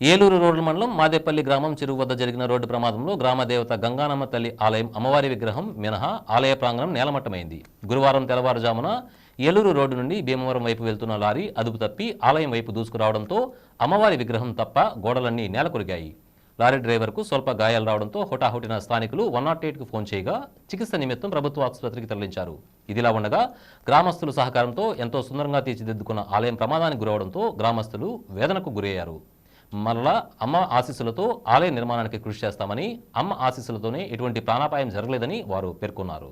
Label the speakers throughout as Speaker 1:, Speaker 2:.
Speaker 1: Eluru road మండలం మాదేపల్లి గ్రామం చెరువు వద్ద జరిగిన రోడ్డు ప్రమాదంలో గ్రామదేవత గంగానమ్మ తల్లి ఆలయం అమ్మవారి విగ్రహం మినహా ఆలయ ప్రాంగణం నేలమట్టమైంది. గురువారం తెల్లవారుజామున ఏలూరు రోడ్డు నుండి భీమవరం వైపు వెళ్తున్న లారీ అదుపు తప్పి ఆలయం వైపు దూసుకురావడంతో అమ్మవారి విగ్రహం తప్ప గోడలన్నీ నేలకొరిగాయి. లారీ డ్రైవర్కు స్వల్ప గాయాలు రావడంతో హుటాహుటిన స్థానికులు 108కు ఫోన్ చేయగా చికిత్స నిమిత్తం ప్రభుత్వ ఆసుపత్రికి తరలించారు. ఇదిలా ఉండగా గ్రామస్తుల సహకారంతో ఎంతో సుందరంగా తీర్చిదిద్దుకున్న ఆలయం ప్రమాదానికి గురవడంతో గ్రామస్తులు వేదనకు గురయ్యారు. మరలా అమ్మ ఆశీస్సులతో ఆలయ నిర్మాణానికి కృషి చేస్తామని, అమ్మ ఆశీస్సులతోనే ఎటువంటి ప్రాణాపాయం జరగలేదని వారు పేర్కొన్నారు.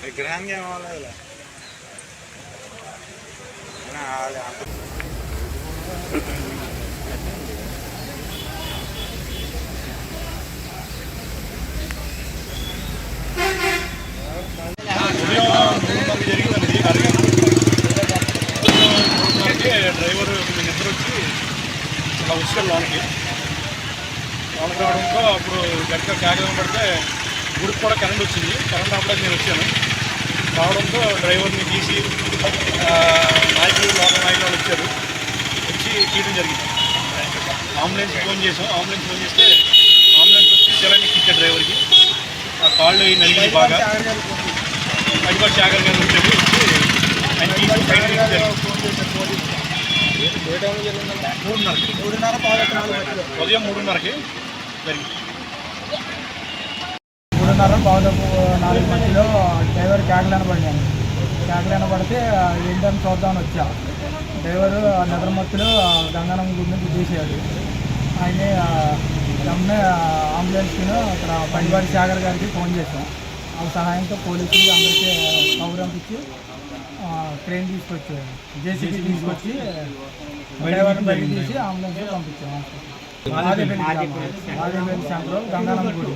Speaker 2: విగ్రహానికి ఏమవ్వలేదు. డ్రైవర్ నిద్ర వచ్చి అలా వచ్చాడు లోనికి రావడంతో అప్పుడు గట్టిగా కేకలు పడితే గుడికి కూడా కరెంట్ వచ్చింది. కరెంట్ రావడానికి నేను వచ్చాను. రావడంతో డ్రైవర్ని తీసి నాయకులు లోకల్ నాయకులు వచ్చారు. వచ్చి తీయడం జరిగింది. అంబులెన్స్ ఫోన్ చేసాం. అంబులెన్స్ ఫోన్ చేస్తే అంబులెన్స్ వచ్చి సెలైన్ ఎక్కించాడు డ్రైవర్కి. ఆ కాళ్ళు నలిగింది బాగా. అడిపాటి శాఖర్ గారు వచ్చాడు. వచ్చి ఆయన తీసి బయట ఉదయం 3:30కి జరిగింది.
Speaker 3: 3:30 మధ్యలో డ్రైవర్ కేకలను పడినాను. కేకలను పడితే ఏంటని చూద్దామని వచ్చా. డ్రైవరు నిద్రమత్తులో గంగానమ్మ గుడి నుంచి తీసాడు. ఆయన్ని వెంటనే అంబులెన్స్కి అక్కడ పడివాడి శాఖర్ గారికి ఫోన్ చేశాం. ఆ సహాయంతో పోలీసులు అందరికీ కబురు పంపించి ట్రైన్ తీసుకొచ్చి జేసీబీ తీసుకొచ్చి డ్రైవర్ని బయట తీసి అంబులెన్స్ పంపించాం. మాదేపల్లి సెంటర్ గంగానమ్మ గుడి.